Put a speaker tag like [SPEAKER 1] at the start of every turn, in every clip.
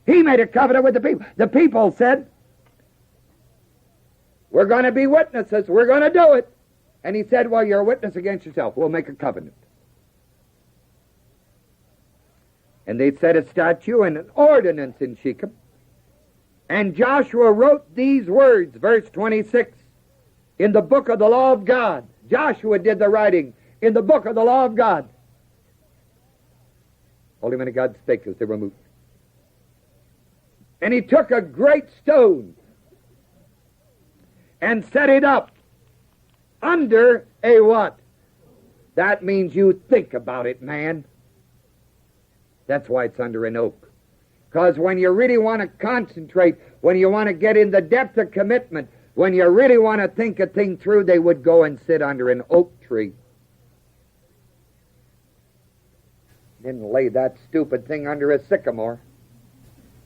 [SPEAKER 1] He made a covenant with the people. The people said, we're going to be witnesses. We're going to do it. And he said, well, you're a witness against yourself. We'll make a covenant. And they set a statute and an ordinance in Shechem. And Joshua wrote these words, verse 26, in the book of the law of God. Joshua did the writing in the book of the law of God. Holy men of God spake as they were moved. And he took a great stone and set it up under a what? That means you think about it, man. That's why it's under an oak. Because when you really want to concentrate, when you want to get in the depth of commitment, when you really want to think a thing through, they would go and sit under an oak tree. Didn't lay that stupid thing under a sycamore.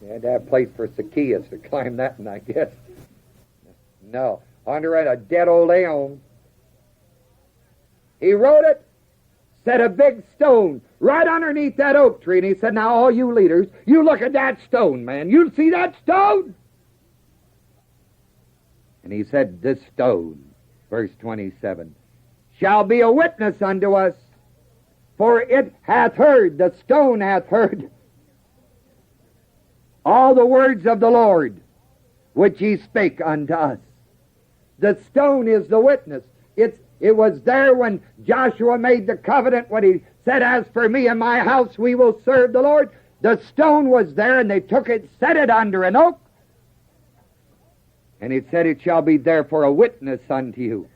[SPEAKER 1] You had to have a place for Zacchaeus to climb that in, I guess. No, under a dead old elm. He wrote it, set a big stone right underneath that oak tree, and he said, now all you leaders, you look at that stone, man. You see that stone? And he said, this stone, verse 27, shall be a witness unto us, for it hath heard, the stone hath heard, all the words of the Lord, which he spake unto us. The stone is the witness. It was there when Joshua made the covenant, when he said, as for me and my house, we will serve the Lord. The stone was there, and they took it, set it under an oak, and it said, it shall be therefore a witness unto you.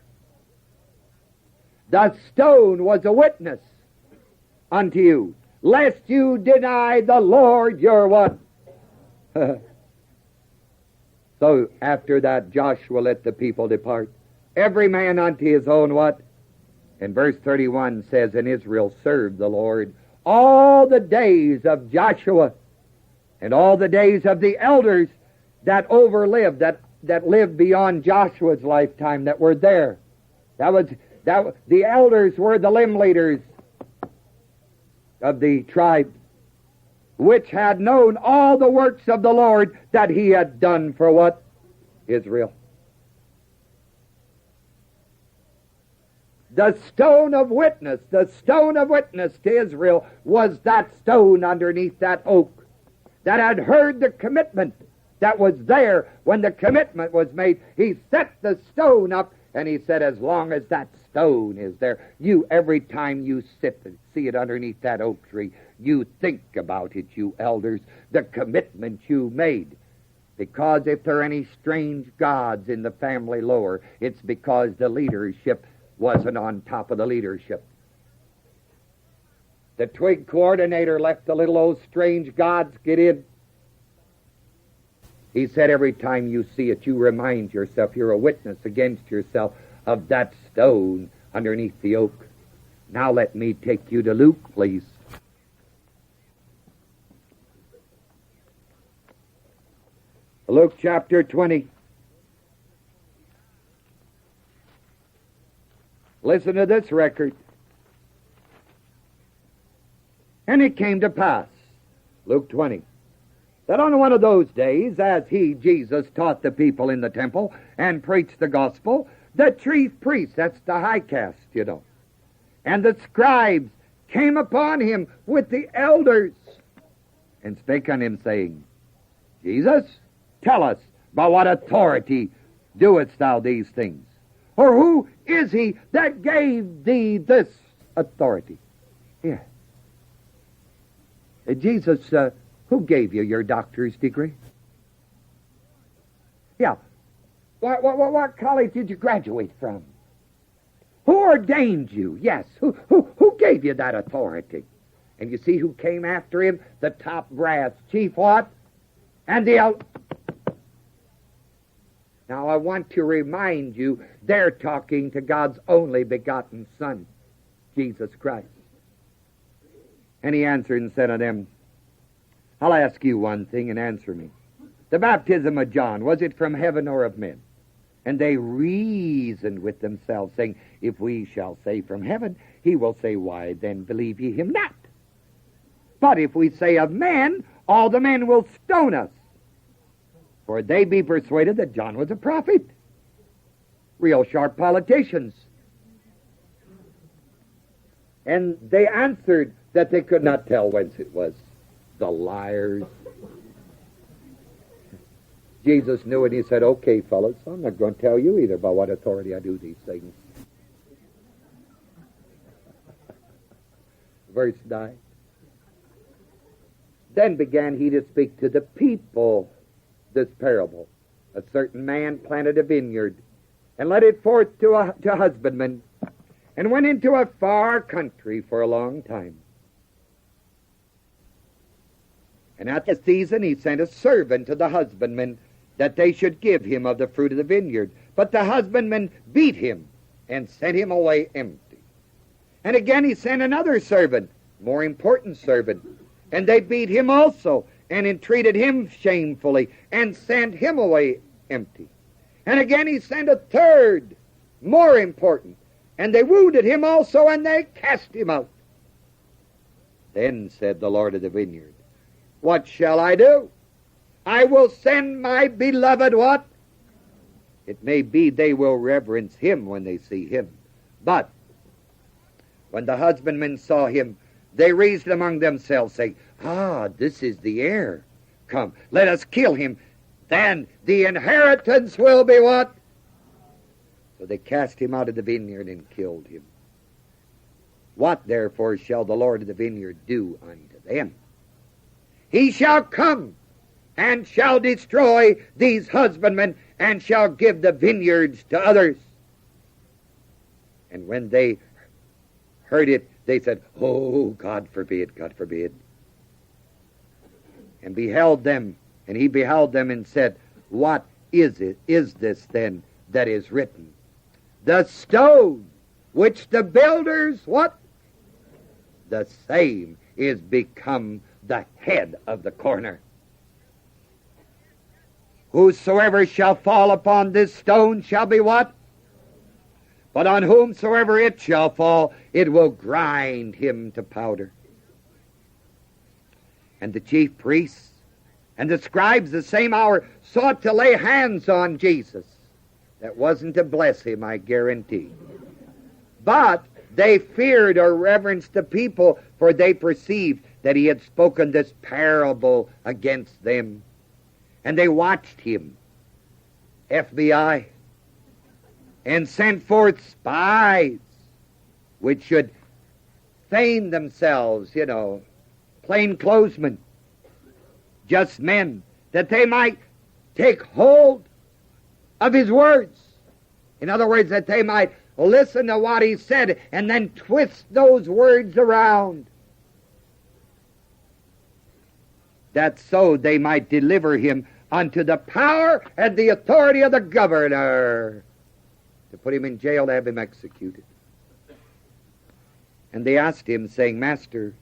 [SPEAKER 1] The stone was a witness unto you, lest you deny the Lord your what? So after that, Joshua let the people depart, every man unto his own what? And verse 31 says, and Israel served the Lord all the days of Joshua and all the days of the elders that overlived, that lived beyond Joshua's lifetime, that were there. The elders were the limb leaders of the tribe, which had known all the works of the Lord that he had done for what? Israel. The stone of witness to Israel was that stone underneath that oak that had heard the commitment that was there when the commitment was made. He set the stone up, and he said, as long as that stone is there, you, every time you see it underneath that oak tree, you think about it, you elders, the commitment you made. Because if there are any strange gods in the family lower, it's because the leadership wasn't on top of the leadership. The twig coordinator let the little old strange gods get in. He said, every time you see it, you remind yourself, you're a witness against yourself of that stone underneath the oak. Now let me take you to Luke, please. Luke chapter 20. Listen to this record. And it came to pass, Luke 20, that on one of those days, as he, Jesus, taught the people in the temple and preached the gospel, the chief priests, that's the high caste, you know, and the scribes came upon him with the elders and spake on him, saying, Jesus, tell us, by what authority doest thou these things? Or who is he that gave thee this authority? Here. Jesus, who gave you your doctor's degree? Yeah. What college did you graduate from? Who ordained you? Yes. Who gave you that authority? And you see who came after him? The top brass. Chief what? And the Now I want to remind you, they're talking to God's only begotten Son, Jesus Christ. And he answered and said unto them, I'll ask you one thing and answer me. The baptism of John, was it from heaven or of men? And they reasoned with themselves, saying, if we shall say from heaven, he will say, why then believe ye him not? But if we say of men, all the men will stone us, for they be persuaded that John was a prophet. Real sharp politicians. And they answered that they could not tell whence it was. The liars. Jesus knew it. He said, okay, fellas, I'm not going to tell you either by what authority I do these things. Verse 9. Then began he to speak to the people this parable. A certain man planted a vineyard and led it forth to husbandmen, and went into a far country for a long time. And at the season he sent a servant to the husbandmen, that they should give him of the fruit of the vineyard. But the husbandmen beat him and sent him away empty. And again he sent another servant, more important servant, and they beat him also, and entreated him shamefully, and sent him away empty. And again he sent a third, more important, and they wounded him also, and they cast him out. Then said the Lord of the vineyard, what shall I do? I will send my beloved what? It may be they will reverence him when they see him. But when the husbandmen saw him, they reasoned among themselves, saying, this is the heir. Come, let us kill him. Then the inheritance will be what? So they cast him out of the vineyard and killed him. What therefore shall the Lord of the vineyard do unto them? He shall come and shall destroy these husbandmen, and shall give the vineyards to others. And when they heard it, they said, oh, God forbid, God forbid. And beheld them, and he beheld them and said, what is this then that is written? The stone which the builders, what? The same is become the head of the corner. Whosoever shall fall upon this stone shall be what? But on whomsoever it shall fall, it will grind him to powder. And the chief priests and the scribes the same hour sought to lay hands on Jesus. That wasn't to bless him, I guarantee. But they feared or reverenced the people, for they perceived that he had spoken this parable against them. And they watched him, FBI, and sent forth spies, which should feign themselves, plainclothesmen, just men, that they might take hold of his words. In other words, that they might listen to what he said and then twist those words around, that so they might deliver him unto the power and the authority of the governor, to put him in jail, to have him executed. And they asked him, saying, Master,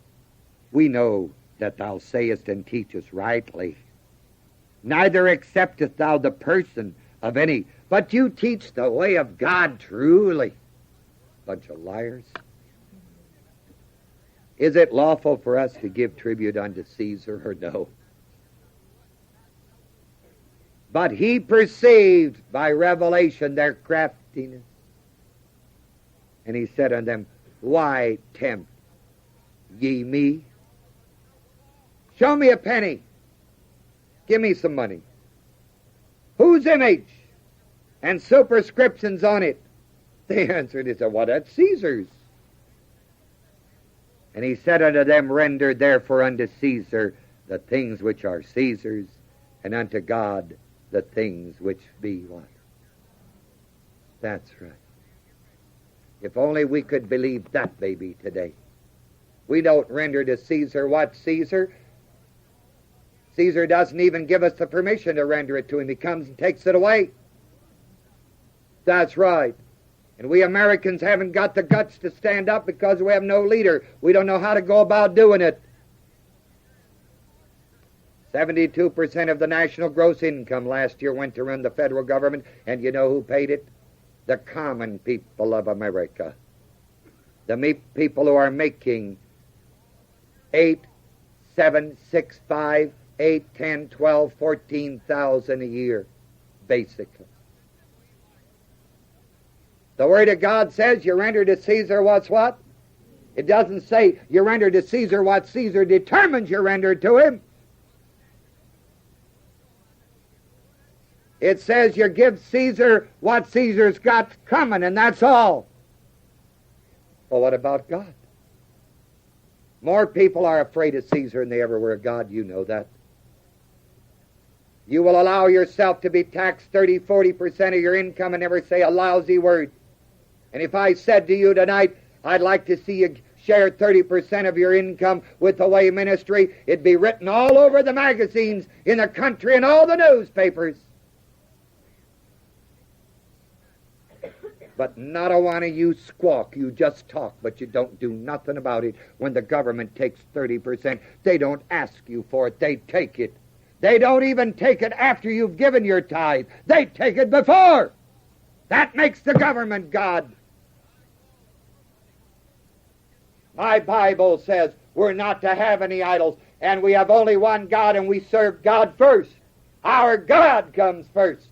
[SPEAKER 1] we know that thou sayest and teachest rightly. Neither acceptest thou the person of any, but you teach the way of God truly. Bunch of liars. Is it lawful for us to give tribute unto Caesar or no? But he perceived by revelation their craftiness. And he said unto them, why tempt ye me? Show me a penny. Give me some money. Whose image and superscriptions on it? They answered, he said, well, that's Caesar's. And he said unto them, render therefore unto Caesar the things which are Caesar's, and unto God the things which be what? That's right. If only we could believe that baby today. We don't render to Caesar what's Caesar. Caesar doesn't even give us the permission to render it to him. He comes and takes it away. That's right. And we Americans haven't got the guts to stand up because we have no leader. We don't know how to go about doing it. 72% of the national gross income last year went to run the federal government, and you know who paid it? The common people of America. The people who are making $8, 7, 6, 5, 8, 10, 12, 14,000 a year, basically. The Word of God says you render to Caesar what's what? It doesn't say you render to Caesar what Caesar determines you render to him. It says you give Caesar what Caesar's got coming, and that's all. Well, what about God? More people are afraid of Caesar than they ever were of God. You know that. You will allow yourself to be taxed 30, 40% of your income and never say a lousy word. And if I said to you tonight, I'd like to see you share 30% of your income with the way ministry, it'd be written all over the magazines in the country and all the newspapers. But not a one of you squawk. You just talk, but you don't do nothing about it. When the government takes 30%, they don't ask you for it. They take it. They don't even take it after you've given your tithe. They take it before. That makes the government God. My Bible says we're not to have any idols, and we have only one God, and we serve God first. Our God comes first.